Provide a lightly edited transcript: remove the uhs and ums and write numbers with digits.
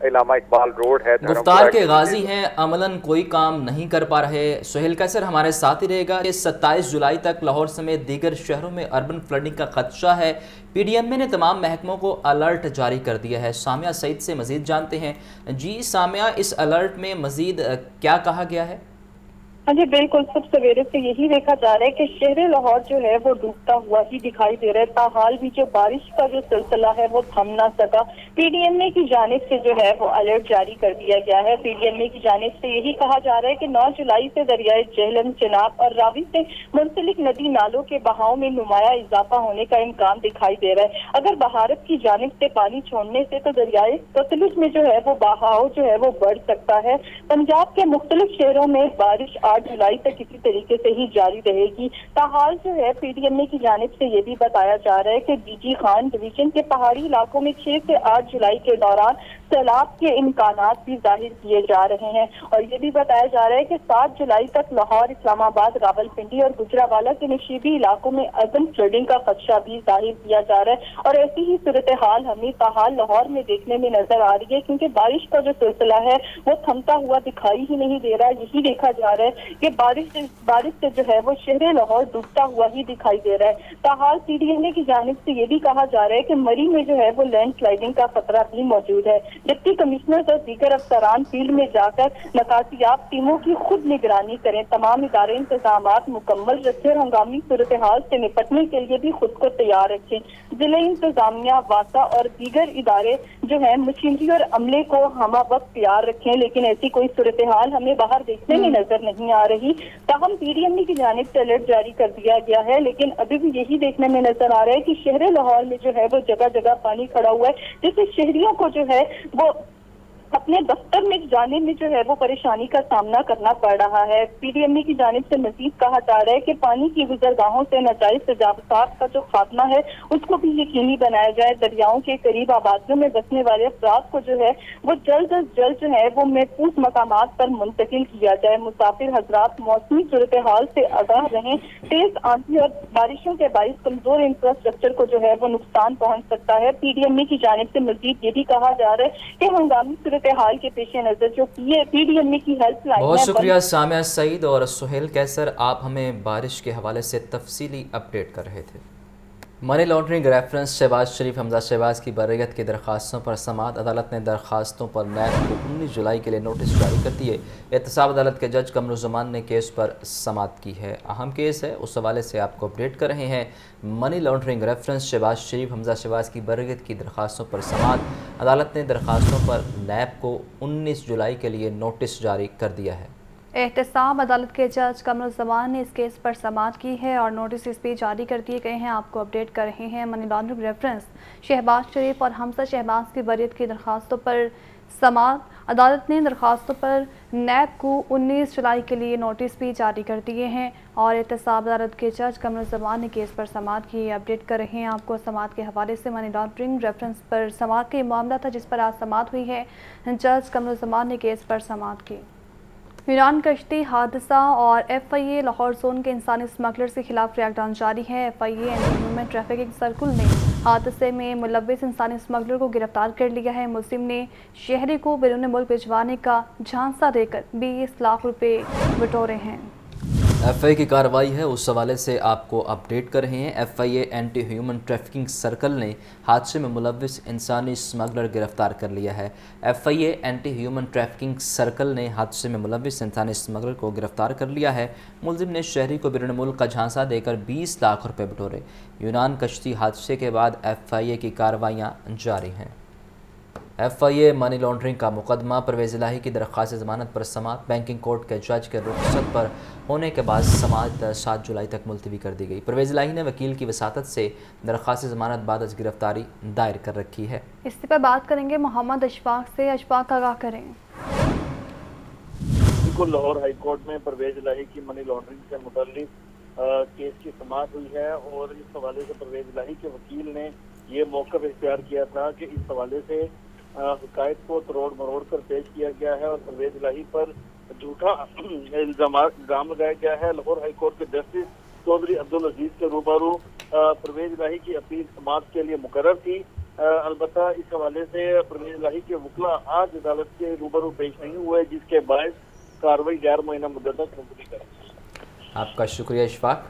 علامہ Iqbal road ہے. گفتار کے غازی ہیں، عملاً کوئی کام نہیں کر پا رہے. سہیل قیصر ہمارے ساتھ ہی رہے گا. 27 جولائی تک لاہور سمیت دیگر شہروں میں اربن فلڈنگ کا خدشہ ہے. پی ڈی ایم اے نے تمام محکموں کو الرٹ جاری کر دیا ہے. سامعہ سعید سے مزید جانتے ہیں. جی سامعہ، اس الرٹ میں مزید کیا کہا گیا ہے؟ ہاں جی بالکل، سب سویرے سے یہی دیکھا جا رہا ہے کہ شہر لاہور جو ہے وہ ڈوبتا ہوا ہی دکھائی دے رہا ہے. تاحال بھی جو بارش کا جو سلسلہ ہے وہ تھم نہ سکا. پی ڈی ایم اے کی جانب سے جو ہے وہ الرٹ جاری کر دیا گیا ہے. پی ڈی ایم اے کی جانب سے یہی کہا جا رہا ہے کہ 9 جولائی سے دریائے جہلم، چناب اور راوی سے منسلک ندی نالوں کے بہاؤ میں نمایاں اضافہ ہونے کا امکان دکھائی دے رہا ہے. اگر بھارت کی جانب سے پانی چھوڑنے سے تو دریائے ستلج میں جو ہے وہ بہاؤ جو ہے وہ بڑھ سکتا ہے. پنجاب کے مختلف شہروں میں بارش 8 جولائی تک اسی طریقے سے ہی جاری رہے گی. تاحال جو ہے پی ڈی ایم اے کی جانب سے یہ بھی بتایا جا رہا ہے کہ ڈی جی خان ڈویژن کے پہاڑی علاقوں میں 6 سے 8 جولائی کے دوران سیلاب کے امکانات بھی ظاہر کیے جا رہے ہیں. اور یہ بھی بتایا جا رہا ہے کہ 7 جولائی تک لاہور، اسلام آباد، راولپنڈی اور گجرانوالہ کے نشیبی علاقوں میں اربن فلڈنگ کا خدشہ بھی ظاہر کیا جا رہا ہے. اور ایسی ہی صورتحال ہمیں تاحال لاہور میں دیکھنے میں نظر آ رہی ہے، کیونکہ بارش کا جو سلسلہ ہے وہ تھمتا ہوا دکھائی ہی نہیں دے رہا. یہی دیکھا جا رہا ہے کہ بارش سے جو ہے وہ شہر لاہور ڈوبتا ہوا ہی دکھائی دے رہا ہے. تاحال پی ڈی ایم اے کی جانب سے یہ بھی کہا جا رہا ہے کہ مری میں جو ہے وہ لینڈ سلائڈنگ کا خطرہ بھی موجود ہے. ڈپٹی کمشنر اور دیگر افسران فیلڈ میں جا کر نکاتیاب ٹیموں کی خود نگرانی کریں. تمام ادارے انتظامات مکمل رکھیں اور ہنگامی صورتحال سے نپٹنے کے لیے بھی خود کو تیار رکھیں. ضلع انتظامیہ، واسا اور دیگر ادارے جو ہیں مشینری اور عملے کو ہمہ وقت تیار رکھیں. لیکن ایسی کوئی صورتحال ہمیں باہر دیکھنے میں نظر نہیں آ رہی. تاہم پی ڈی ایم اے کی جانب سے الرٹ جاری کر دیا گیا ہے، لیکن ابھی بھی یہی دیکھنے میں نظر آ رہا ہے کہ شہر لاہور میں جو ہے وہ جگہ جگہ پانی کھڑا ہوا ہے، جس سے شہریوں کو جو ہے وہ اپنے دفتر میں جانے میں جو ہے وہ پریشانی کا سامنا کرنا پڑ رہا ہے. پی ڈی ایم اے کی جانب سے مزید کہا جا رہا ہے کہ پانی کی گزرگاہوں سے ناجائز تجاوزات کا جو خاتمہ ہے اس کو بھی یقینی بنایا جائے. دریاؤں کے قریب آبادیوں میں بسنے والے افراد کو جو ہے وہ جلد از جلد جو ہے وہ محفوظ مقامات پر منتقل کیا جائے. مسافر حضرات موسمی صورتحال سے آگاہ رہیں. تیز آندھی اور بارشوں کے باعث کمزور انفراسٹرکچر کو جو ہے وہ نقصان پہنچ سکتا ہے. پی ڈی ایم اے کی جانب سے مزید یہ بھی کہا جا رہا ہے کہ ہنگامی صورتحال کے پیش نظر جو پی ڈی ایم اے کی ہیلپ لائن بہت شکریہ سامعہ سعید اور سہیل قیصر، آپ ہمیں بارش کے حوالے سے تفصیلی اپڈیٹ کر رہے تھے. منی لانڈرنگ ریفرنس شہباز شریف حمزہ شہباز کی برعیت کی درخواستوں پر سماعت. عدالت نے درخواستوں پر نیب کو 19 جولائی کے لیے نوٹس جاری کر دیے. احتساب عدالت کے جج قمرالزمان نے کیس پر سماعت کی ہے. اہم کیس ہے، اس حوالے سے آپ کو اپڈیٹ کر رہے ہیں. منی لانڈرنگ ریفرنس شہباز شریف حمزہ شہباز کی برعیت کی درخواستوں پر سماعت. عدالت نے درخواستوں پر نیب کو 19 جولائی کے لیے نوٹس جاری کر دیا ہے. احتساب عدالت کے جج قمرالزمان نے اس کیس پر سماعت کی ہے اور نوٹسز بھی جاری کر دیے گئے ہیں. آپ کو اپڈیٹ کر رہے ہیں. منی لانڈرنگ ریفرنس شہباز شریف اور حمزہ شہباز کی برعیت کی درخواستوں پر سماعت. عدالت نے درخواستوں پر نیب کو 19 جولائی کے لیے نوٹس بھی جاری کر دیے ہیں اور احتساب عدالت کے جج قمرالزمان نے کیس پر سماعت کی. اپڈیٹ کر رہے ہیں آپ کو سماعت کے حوالے سے. منی لانڈرنگ ریفرنس پر سماعت کا یہ معاملہ تھا جس پر آج سماعت ہوئی ہے. جج قمرالزمان نے کیس پر سماعت کی. یونان کشتی حادثہ اور ایف آئی اے لاہور زون کے انسانی اسمگلر کے خلاف کریک ڈاؤن جاری ہے. ایف آئی اے اینٹی ہیومن ٹریفکنگ سرکل نے حادثے میں ملوث انسانی اسمگلر کو گرفتار کر لیا ہے. ملزم نے شہری کو بیرون ملک بھجوانے کا جھانسا دے کر 20 لاکھ روپے بٹورے ہیں. ایف آئی اے کی کارروائی ہے، اس حوالے سے آپ کو اپڈیٹ کر رہے ہیں. ایف آئی اے اینٹی ہیومن ٹریفکنگ سرکل نے حادثے میں ملوث انسانی اسمگلر گرفتار کر لیا ہے. ایف آئی اے اینٹی ہیومن ٹریفکنگ سرکل نے حادثے میں ملوث انسانی اسمگلر کو گرفتار کر لیا ہے. ملزم نے شہری کو بیرون ملک کا جھانسا دے کر 20 لاکھ روپے بٹورے. یونان کشتی حادثے کے بعد ایف آئی اے کی کارروائیاں جاری ہیں. ایف آئی اے منی لانڈرنگ کا مقدمہ. پرویز الہی کی درخواست ضمانت پر سماعت. بینکنگ کورٹ کے جج کے رخصت پر ہونے کے بعد سماعت 7 جولائی تک ملتوی کر دی گئی. پرویز الہی نے وکیل کی وساطت سے درخواست ضمانت بعد از گرفتاری دائر کر رکھی ہے. اس پر بات کریں گے محمد اشفاق سے. اشفاق آگاہ کریں. بالکل، لاہور ہائی کورٹ میں پرویز الہی کی منی لانڈرنگ سے متعلق کیس کی سماعت ہوئی ہے اور اس حوالے سے پرویز الہی کے وکیل نے یہ موقف اختیار کیا تھا کہ اس حوالے سے حقائق کو تروڑ مروڑ کر پیش کیا گیا ہے اور پرویز الہی پر جھوٹا الزام لگایا گیا ہے. لاہور ہائی کورٹ کے جسٹس چودھری عبدالعزیز کے روبرو پرویز الہی کی اپیل سماعت کے لیے مقرر تھی. البتہ اس حوالے سے پرویز الہی کے وکلا آج عدالت کے روبرو پیش نہیں ہوئے، جس کے باعث کارروائی غیر معینہ مدت تک ملتوی کر دی۔ آپ کا شکریہ اشفاق۔